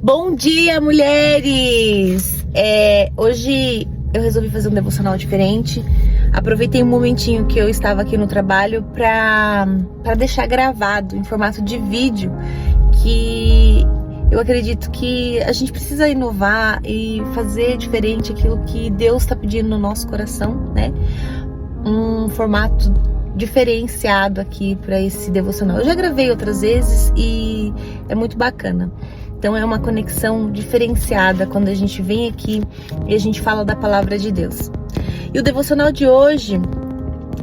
Bom dia, mulheres! Hoje eu resolvi fazer um devocional diferente. Aproveitei um momentinho que eu estava aqui no trabalho para deixar gravado em formato de vídeo, que eu acredito que a gente precisa inovar e fazer diferente aquilo que Deus está pedindo no nosso coração, né? Um formato diferenciado aqui para esse devocional. Eu já gravei outras vezes e é muito bacana. Então é uma conexão diferenciada quando a gente vem aqui e a gente fala da palavra de Deus. E o devocional de hoje,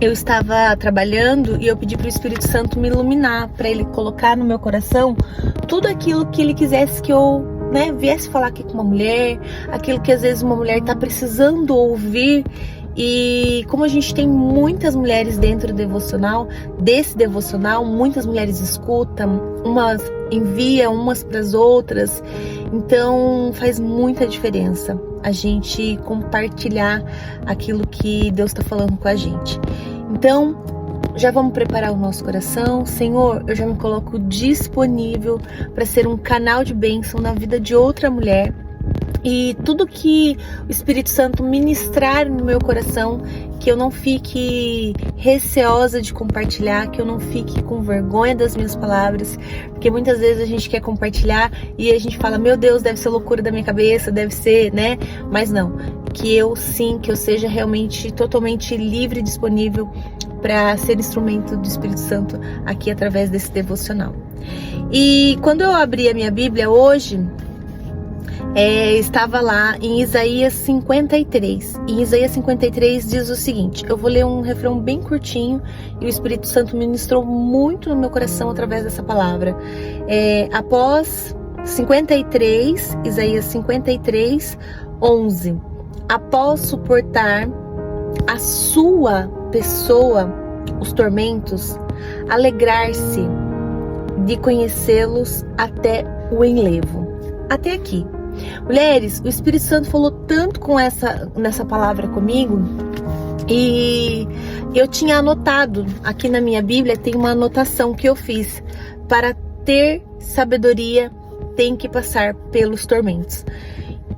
eu estava trabalhando e eu pedi para o Espírito Santo me iluminar, para ele colocar no meu coração tudo aquilo que ele quisesse que eu viesse falar aqui com uma mulher, aquilo que às vezes uma mulher está precisando ouvir. E como a gente tem muitas mulheres dentro do devocional, muitas mulheres escutam, umas enviam umas para as outras, então faz muita diferença a gente compartilhar aquilo que Deus está falando com a gente. Então, já vamos preparar o nosso coração. Senhor, eu já me coloco disponível para ser um canal de bênção na vida de outra mulher. E tudo que o Espírito Santo ministrar no meu coração, que eu não fique receosa de compartilhar, que eu não fique com vergonha das minhas palavras, porque muitas vezes a gente quer compartilhar e a gente fala, meu Deus, deve ser loucura da minha cabeça, deve ser, né? Mas não, que eu seja realmente totalmente livre e disponível para ser instrumento do Espírito Santo aqui através desse devocional. E quando eu abri a minha Bíblia hoje, estava lá em Isaías 53. Em Isaías 53 diz o seguinte, eu vou ler um refrão bem curtinho e o Espírito Santo ministrou muito no meu coração através dessa palavra. Após 53, Isaías 53, 11. Após suportar a sua pessoa os tormentos, alegrar-se de conhecê-los até o enlevo. Até aqui. Mulheres, o Espírito Santo falou tanto nessa palavra comigo e eu tinha anotado, aqui na minha Bíblia tem uma anotação que eu fiz, para ter sabedoria tem que passar pelos tormentos.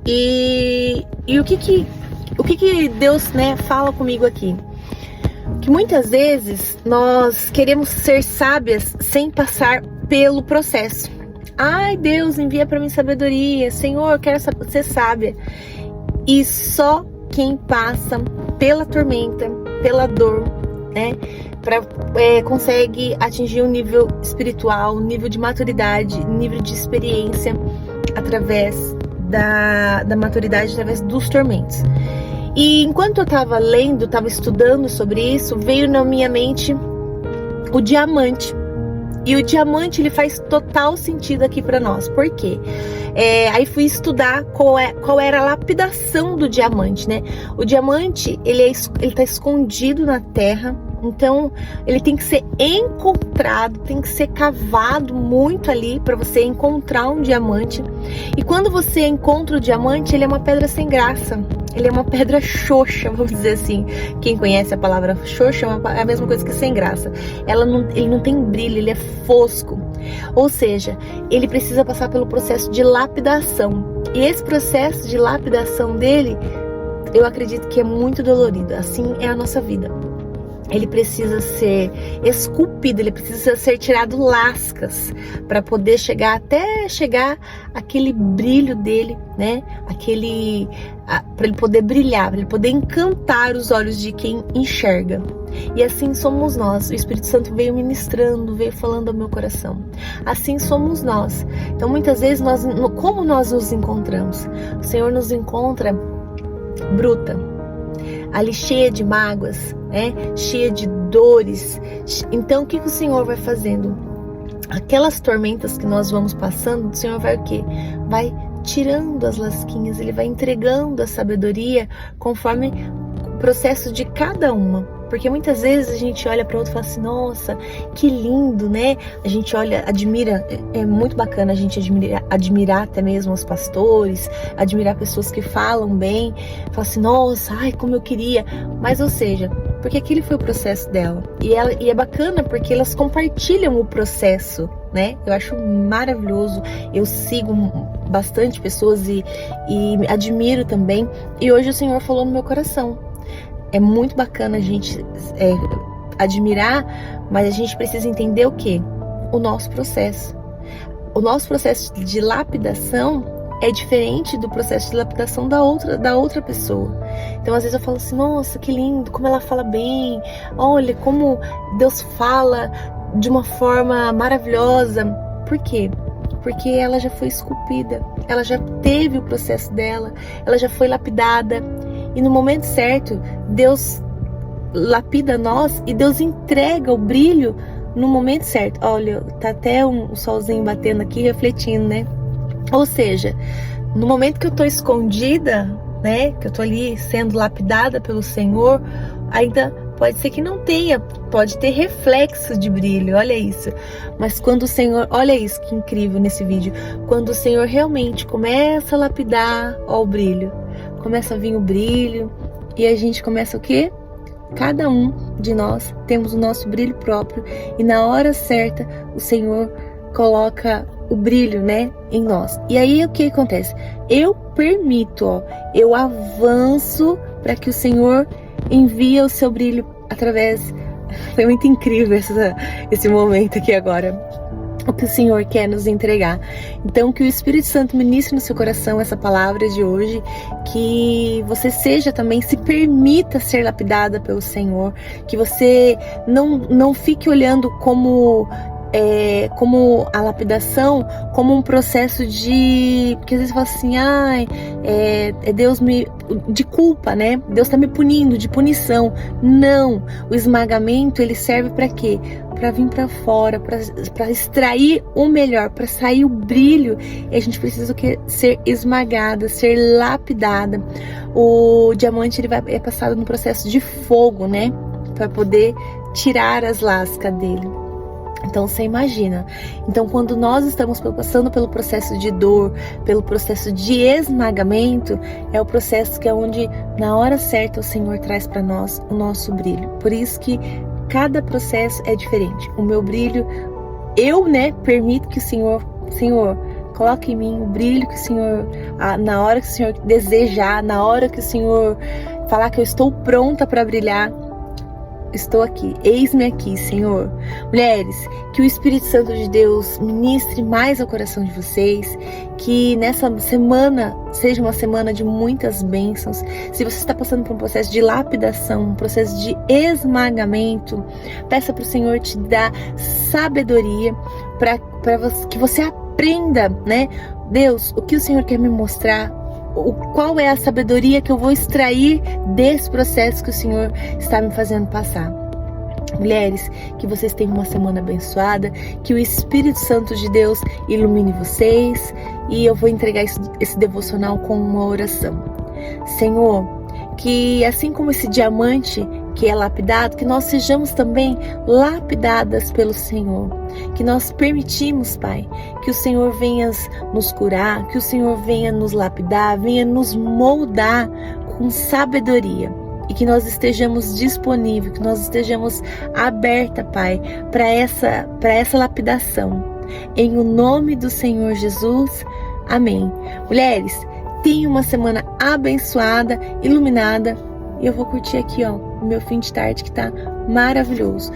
E o que Deus fala comigo aqui? Que muitas vezes nós queremos ser sábias sem passar pelo processo. Ai, Deus, envia para mim sabedoria. Senhor, eu quero ser sábia. E só quem passa pela tormenta, pela dor, consegue atingir um nível espiritual, um nível de maturidade, um nível de experiência através da maturidade, através dos tormentos. E enquanto eu estava lendo, estava estudando sobre isso, veio na minha mente o diamante. E o diamante, ele faz total sentido aqui para nós. Por quê? Aí fui estudar qual era a lapidação do diamante, né? O diamante, ele tá escondido na terra. Então, ele tem que ser encontrado, tem que ser cavado muito ali para você encontrar um diamante. E quando você encontra o diamante, ele é uma pedra sem graça. Ele é uma pedra xoxa, vamos dizer assim. Quem conhece a palavra xoxa é a mesma coisa que sem graça. Ele não tem brilho, ele é fosco. Ou seja, ele precisa passar pelo processo de lapidação. E esse processo de lapidação dele, eu acredito que é muito dolorido. Assim é a nossa vida. Ele precisa ser esculpido, ele precisa ser tirado lascas para poder chegar aquele brilho dele, né? Para ele poder brilhar, para ele poder encantar os olhos de quem enxerga. E assim somos nós. O Espírito Santo veio ministrando, veio falando ao meu coração. Assim somos nós. Então muitas vezes como nós nos encontramos? O Senhor nos encontra bruta, ali cheia de mágoas, cheia de dores. Então o que o Senhor vai fazendo? Aquelas tormentas que nós vamos passando, o Senhor vai o quê? Vai tirando as lasquinhas, Ele vai entregando a sabedoria conforme o processo de cada uma. Porque muitas vezes a gente olha para outro e fala assim, nossa, que lindo, né? A gente olha, admira, é muito bacana a gente admirar até mesmo os pastores, admirar pessoas que falam bem, fala assim, nossa, ai, como eu queria. Mas, ou seja, porque aquele foi o processo dela. E é bacana porque elas compartilham o processo, né? Eu acho maravilhoso. Eu sigo bastante pessoas e admiro também. E hoje o Senhor falou no meu coração. É muito bacana a gente admirar, mas a gente precisa entender o quê? O nosso processo. O nosso processo de lapidação é diferente do processo de lapidação da outra pessoa. Então, às vezes eu falo assim, nossa, que lindo, como ela fala bem, olha como Deus fala de uma forma maravilhosa. Por quê? Porque ela já foi esculpida, ela já teve o processo dela, ela já foi lapidada. E no momento certo, Deus lapida nós e Deus entrega o brilho no momento certo. Olha, tá até um solzinho batendo aqui, refletindo, né? Ou seja, no momento que eu tô escondida, né, que eu tô ali sendo lapidada pelo Senhor, ainda pode ser que não tenha, pode ter reflexo de brilho, olha isso. Mas quando o Senhor, olha isso que incrível nesse vídeo, quando o Senhor realmente começa a lapidar, ó, o brilho, começa a vir o brilho, e a gente começa o quê? Cada um de nós temos o nosso brilho próprio, e na hora certa o Senhor coloca o brilho, né, em nós. E aí o que acontece? Eu permito, ó, eu avanço para que o Senhor envie o seu brilho através. Foi muito incrível esse momento aqui agora. O que o Senhor quer nos entregar. Então, que o Espírito Santo ministre no seu coração essa palavra de hoje, que você seja também, se permita ser lapidada pelo Senhor, que você não fique olhando como a lapidação como um processo de, porque às vezes fala assim, é Deus de culpa, né? Deus tá me punindo, de punição. Não, o esmagamento ele serve para quê? Para vir para fora, para extrair o melhor, para sair o brilho. E a gente precisa o quê? Ser esmagada, ser lapidada. O diamante ele é passado no processo de fogo, né? Para poder tirar as lascas dele. Então você imagina. Então quando nós estamos passando pelo processo de dor, pelo processo de esmagamento, é o processo que é onde na hora certa o Senhor traz para nós o nosso brilho. Por isso que cada processo é diferente. O meu brilho, eu, né, permito que o Senhor, coloque em mim o brilho que o Senhor, na hora que o Senhor desejar, na hora que o Senhor falar que eu estou pronta para brilhar, estou aqui, eis-me aqui, Senhor. Mulheres, que o Espírito Santo de Deus ministre mais ao coração de vocês, que nessa semana seja uma semana de muitas bênçãos. Se você está passando por um processo de lapidação, um processo de esmagamento, peça para o Senhor te dar sabedoria para que você aprenda, né? Deus, o que o Senhor quer me mostrar? Qual é a sabedoria que eu vou extrair desse processo que o Senhor está me fazendo passar. Mulheres, que vocês tenham uma semana abençoada, que o Espírito Santo de Deus ilumine vocês, e eu vou entregar esse devocional com uma oração. Senhor, que assim como esse diamante que é lapidado, que nós sejamos também lapidadas pelo Senhor, que nós permitimos, Pai, que o Senhor venha nos curar, que o Senhor venha nos lapidar, venha nos moldar com sabedoria, e que nós estejamos disponíveis, que nós estejamos aberta, Pai, para essa lapidação. Em o nome do Senhor Jesus, amém. Mulheres, tenham uma semana abençoada, iluminada, e eu vou curtir aqui, ó, o meu fim de tarde que tá maravilhoso.